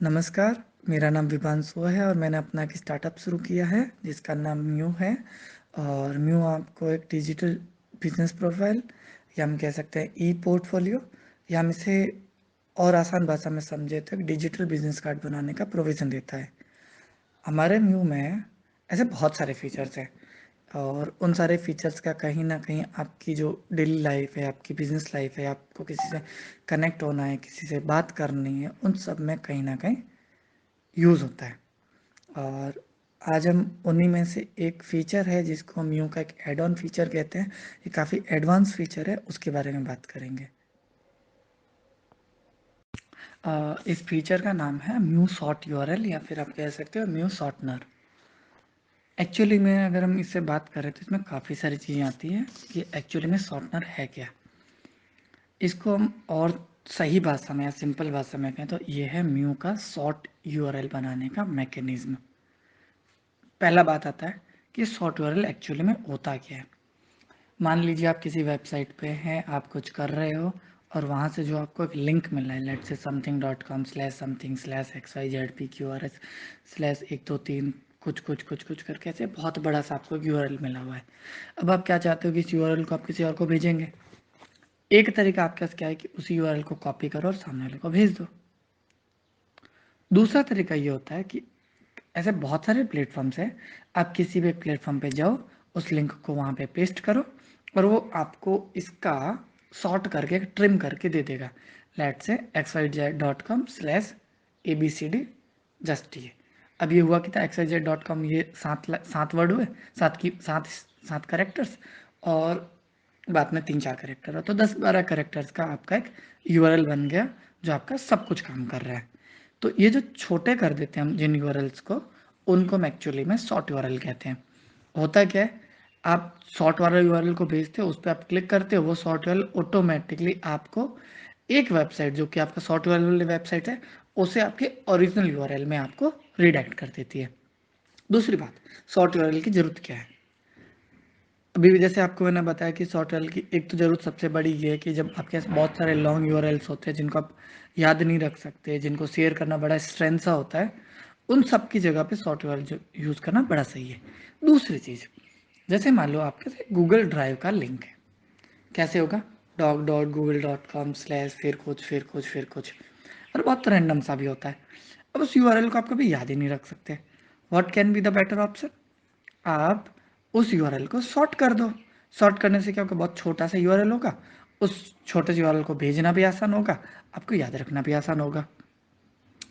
नमस्कार, मेरा नाम विभांशु है और मैंने अपना एक स्टार्टअप शुरू किया है जिसका नाम म्यू है। और म्यू आपको एक डिजिटल बिजनेस प्रोफाइल या हम कह सकते हैं ई पोर्टफोलियो या हम इसे और आसान भाषा में समझे तो एक डिजिटल बिजनेस कार्ड बनाने का प्रोविज़न देता है। हमारे म्यू में ऐसे बहुत सारे फीचर्स हैं और उन सारे फीचर्स का कहीं न कहीं आपकी जो डेली लाइफ है, आपकी बिज़नेस लाइफ है, आपको किसी से कनेक्ट होना है, किसी से बात करनी है, उन सब में कहीं न कहीं यूज़ होता है। और आज हम उन्हीं में से एक फ़ीचर है जिसको हम यूँ का एक ऐड ऑन फ़ीचर कहते हैं। ये काफ़ी एडवांस फ़ीचर है, उसके बारे में बात करेंगे। इस फ़ीचर का नाम है म्यू सॉर्ट यूआरएल या फिर आप कह सकते हो म्यू शॉर्टनर। एक्चुअली में अगर हम इससे बात करें तो इसमें काफ़ी सारी चीज़ें आती हैं कि एक्चुअली में शॉर्टनर है क्या। इसको हम और सही भाषा में या सिंपल भाषा में कहें तो ये है म्यू का शॉर्ट यूआरएल बनाने का मैकेनिज्म। पहला बात आता है कि शॉर्ट यूआरएल एक्चुअली में होता क्या है। मान लीजिए आप किसी वेबसाइट पे हैं, आप कुछ कर रहे हो और वहाँ से जो आपको एक लिंक मिल रहा है, लेट्स से something.com/something/xyzpqrs/123 कुछ करके ऐसे बहुत बड़ा सा आपको एक यूआरएल मिला हुआ है। अब आप क्या चाहते हो कि इस यूआरएल को आप किसी और को भेजेंगे। एक तरीका आपके पास क्या है कि उसी यूआरएल को कॉपी करो और सामने वाले को भेज दो। दूसरा तरीका ये होता है कि ऐसे बहुत सारे प्लेटफॉर्म्स हैं, आप किसी भी प्लेटफॉर्म पे जाओ, उस लिंक को वहाँ पे पेस्ट करो और वो आपको इसका सॉर्ट करके ट्रिम करके दे देगा। लेट्स से xyz.com/abcd जस्ट ये। अब ये हुआ कि था xyz.com, ये सात वर्ड हुए, सात करेक्टर्स और बाद में 3-4 करेक्टर है, तो 10-12 करेक्टर्स का आपका एक यूआरएल बन गया जो आपका सब कुछ काम कर रहा है। तो ये जो छोटे कर देते हैं हम जिन यूआरएल्स को, उनको हम एक्चुअली में शॉर्ट यूआरएल कहते हैं। होता क्या है, आप शॉर्ट वाला यूआरएल को भेजते हो, उस पर आप क्लिक करते हो, वो शॉर्ट यूआरएल ऑटोमेटिकली आपको एक वेबसाइट जो कि आपका शॉर्ट यूआरएल वाली वेबसाइट है, उसे आपके ओरिजिनल यूआरएल में आपको रिडायरेक्ट कर देती है। दूसरी बात, शॉर्ट यूआरएल की ज़रूरत क्या है। अभी भी जैसे आपको मैंने बताया कि शॉर्ट यूआरएल की एक तो ज़रूरत सबसे बड़ी ये है कि जब आपके पास बहुत सारे लॉन्ग यूआरएल्स होते हैं जिनको आप याद नहीं रख सकते, जिनको शेयर करना बड़ा स्ट्रेंथ सा होता है, उन सब की जगह पे शॉर्ट यूआरएल यूज़ करना बड़ा सही है। दूसरी चीज़, जैसे मान लो आपके पास गूगल ड्राइव का लिंक है, कैसे होगा, doc.google.com/ फिर कुछ और बहुत रैंडम सा भी होता है। अब उस यूआरएल को आप कभी याद ही नहीं रख सकते। What can be the better option, आप उस यूआरएल को सॉर्ट कर दो। सॉर्ट करने से क्या होगा, बहुत छोटा सा यूआरएल होगा, उस छोटे से यूआरएल को भेजना भी आसान होगा, आपको याद रखना भी आसान होगा।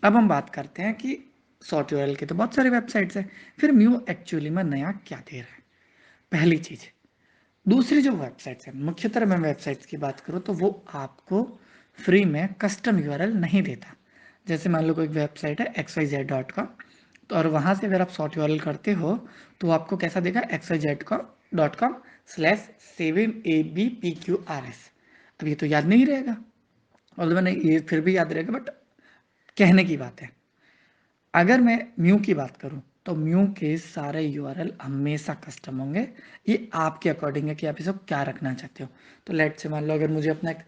अब हम बात करते हैं कि सॉर्ट यूआरएल के तो बहुत सारे वेबसाइट्स हैं, फिर म्यू एक्चुअली में नया क्या दे रहा है। पहली चीज, दूसरी जो वेबसाइट्स हैं, मुख्यतः मैं वेबसाइट्स की बात करूँ तो वो आपको फ्री में कस्टम यूआरएल नहीं देता। जैसे मान लो कोई वेबसाइट है xyz.com, तो और वहाँ से अगर आप शॉर्ट यूआरएल करते हो तो आपको कैसा देगा, xyz.com/7abpqrs। अब ये तो याद नहीं रहेगा, और मैंने ये फिर भी याद रहेगा, बट कहने की बात है। अगर मैं म्यू की बात करूं तो म्यू के सारे यूआरएल हमेशा कस्टम होंगे। ये आपके अकॉर्डिंग है कि आप इसे क्या रखना चाहते हो। तो लेट से मान लो अगर मुझे अपना एक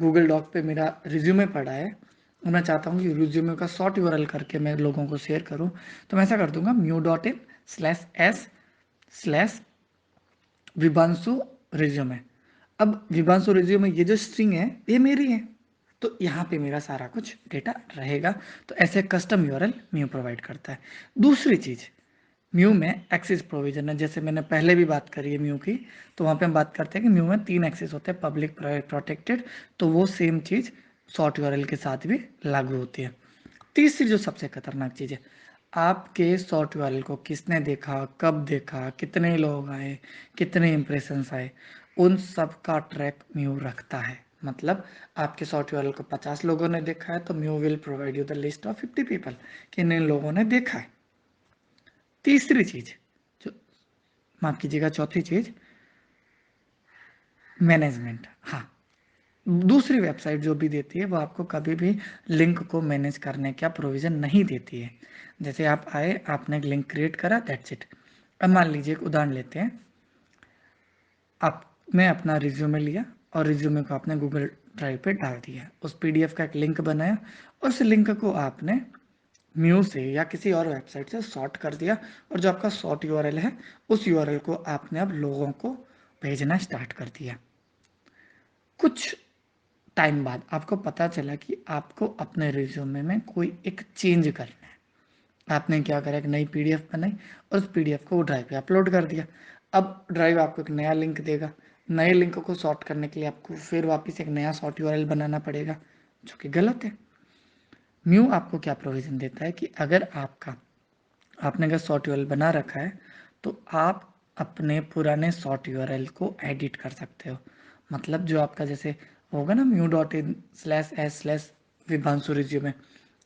गूगल डॉक पे मेरा रिज्यूमे पड़ा है और मैं चाहता हूँ कि रिज्यूमे का शॉर्ट यूआरएल करके मैं लोगों को शेयर करूँ, तो मैं ऐसा कर दूंगा mu.in/s/विभांशु रिज्यूमे। अब विभांशु रिज्यूमे ये जो स्ट्रिंग है ये मेरी है, तो यहाँ पे मेरा सारा कुछ डेटा रहेगा। तो ऐसे कस्टम यूआरएल म्यू प्रोवाइड करता है। दूसरी चीज, म्यू में एक्सेस प्रोविजन है, जैसे मैंने पहले भी बात करी है म्यू की, तो वहाँ पे हम बात करते हैं कि म्यू में 3 एक्सेस होते हैं, पब्लिक, प्राइवेट, प्रोटेक्टेड। तो वो सेम चीज शॉर्ट यूआरएल के साथ भी लागू होती है। तीसरी जो सबसे खतरनाक चीज है, आपके शॉर्ट यूआरएल को किसने देखा, कब देखा, कितने लोग आए, कितने इंप्रेशंस आए, उन सब का ट्रैक म्यू रखता है। मतलब आपके शॉर्ट यूआरएल को 50 लोगों ने देखा है तो mu will provide you the list of 50 people कि इन लोगों ने देखा है। तीसरी चीज, जो माफ कीजिएगा, चौथी चीज, मैनेजमेंट। हाँ, दूसरी वेबसाइट जो भी देती है वो आपको कभी भी लिंक को मैनेज करने का प्रोविज़न नहीं देती है। जैसे आप आए, आपने एक लिंक क्रिएट करा, दैट्स इट। अब मान लीजिए एक उदाहरण लेते हैं, आपने अपना रिज्यूमे लिया और रिज्यूमे को आपने गूगल ड्राइव पे डाल दिया, उस पीडीएफ का एक लिंक बनाया और उस लिंक को आपने म्यू से या किसी और वेबसाइट से सॉर्ट कर दिया, और जो आपका सॉर्ट यूआरएल है उस यूआरएल को आपने अब लोगों को भेजना स्टार्ट कर दिया। कुछ टाइम बाद आपको पता चला कि आपको अपने रिज्यूमे में कोई एक चेंज करना है। आपने क्या करा, एक नई पीडीएफ बनाई और उस पीडीएफ को ड्राइव पे अपलोड कर दिया। अब ड्राइव आपको एक नया लिंक देगा, नए लिंक को सॉर्ट करने के लिए आपको फिर वापस एक नया सॉर्ट यूआरएल बनाना पड़ेगा, जो कि गलत है। म्यू आपको क्या प्रोविजन देता है कि अगर आपने अगर सॉर्ट यूआरएल बना रखा है तो आप अपने पुराने सॉर्ट यूआरएल को एडिट कर सकते हो। मतलब जो आपका जैसे होगा ना mu.in/s/विभांशु रिज्यूमे,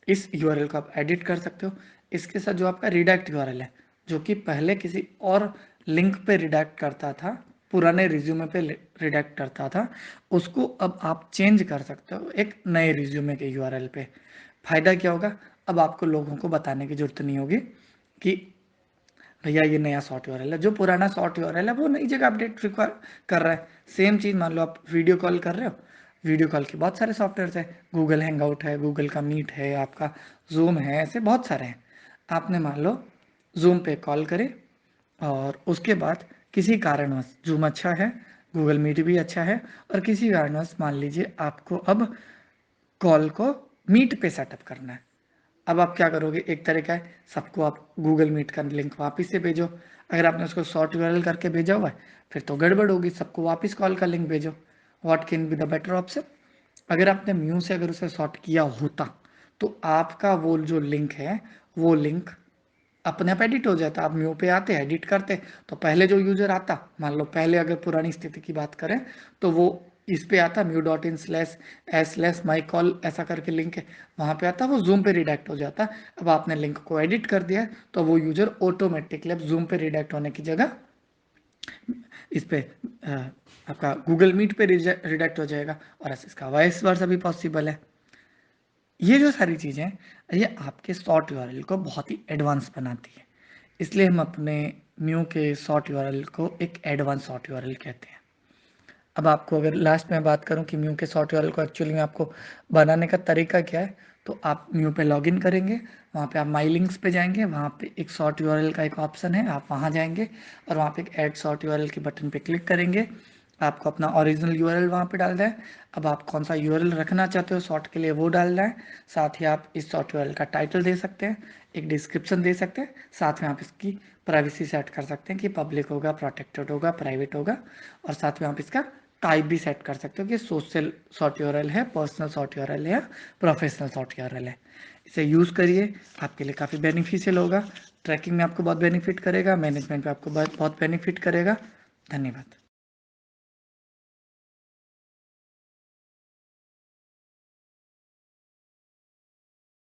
इस यूआरएल को आप एडिट कर सकते हो। इसके साथ जो आपका रिडायरेक्ट यूआरएल है, जो कि पहले किसी और लिंक पे रिडायरेक्ट करता था, पुराने रिज्यूमे पे रिडायरेक्ट करता था, उसको अब आप चेंज कर सकते हो एक नए रिज्यूमे के यूआरएल पे। फायदा क्या होगा, अब आपको लोगों को बताने की जरूरत नहीं होगी कि भैया ये नया सॉफ्ट यूआरएल है। जो पुराना सॉफ्ट यूआरएल है वो नई जगह अपडेट रिक्वायर कर रहा है। सेम चीज़ मान लो आप वीडियो कॉल कर रहे हो, वीडियो कॉल के बहुत सारे सॉफ्टवेयर है, गूगल हैंगआउट है, गूगल का मीट है, आपका जूम है, ऐसे बहुत सारे हैं। आपने मान लो जूम पे कॉल करे और उसके बाद किसी कारणवश जूम अच्छा है, गूगल मीट भी अच्छा है, और किसी कारणवश मान लीजिए आपको अब कॉल को मीट पे सेटअप करना है। अब आप क्या करोगे, एक तरीका है सबको आप गूगल मीट का लिंक वापस से भेजो। अगर आपने उसको शॉर्ट यूआरएल करके भेजा हुआ है फिर तो गड़बड़ होगी, सबको वापस कॉल का लिंक भेजो। What can be the better option, अगर आपने म्यू से अगर उसे शॉर्ट किया होता तो आपका वो जो लिंक है वो लिंक अपने आप एडिट हो जाता। आप म्यू पे आते एडिट करते तो पहले जो यूजर आता, मान लो पहले अगर पुरानी स्थिति की बात करें तो वो इस पे आता mu.in/s/mycall ऐसा करके लिंक है, वहां पे आता, वो जूम पे रिडायरेक्ट हो जाता। अब आपने लिंक को एडिट कर दिया है तो वो यूजर ऑटोमेटिकली अब जूम पे रिडायरेक्ट होने की जगह इस पे आपका गूगल मीट पे रिडायरेक्ट हो जाएगा, और ऐसे इसका वाइस वर्सा भी पॉसिबल है। ये जो सारी चीज़ें हैं ये आपके शॉर्ट यूआरएल को बहुत ही एडवांस बनाती है, इसलिए हम अपने म्यू के शॉर्ट यूआरएल को एक एडवांस शॉर्ट यूआरएल कहते हैं। अब आपको अगर लास्ट में बात करूं कि म्यू के शॉर्ट यूआरएल को एक्चुअली में आपको बनाने का तरीका क्या है, तो आप म्यू पे लॉगिन करेंगे, वहाँ पे आप माई लिंक्स पे जाएंगे, वहाँ पे एक शॉर्ट यूआरएल का एक ऑप्शन है, आप वहाँ जाएंगे और वहाँ पे एक ऐड शॉर्ट यूआरएल के बटन पे क्लिक करेंगे। आपको अपना ओरिजिनल यूआरएल वहाँ पे डालना है। अब आप कौन सा यूआरएल रखना चाहते हो शॉर्ट के लिए वो डालना है। साथ ही आप इस शॉर्ट यूआरएल का टाइटल दे सकते हैं, एक डिस्क्रिप्शन दे सकते हैं, साथ में आप इसकी प्राइवेसी सेट कर सकते हैं कि पब्लिक होगा, प्रोटेक्टेड होगा, प्राइवेट होगा, और साथ में आप इसका टाइप भी सेट कर सकते हो कि सोशल शॉर्ट यूआरएल है, पर्सनल शॉर्ट यूआरएल है या प्रोफेशनल शॉर्ट यूआरएल है। इसे यूज़ करिए, आपके लिए काफ़ी बेनिफिशियल होगा। ट्रैकिंग में आपको बहुत बेनिफिट करेगा, मैनेजमेंट में आपको बहुत बहुत बेनिफिट करेगा। धन्यवाद।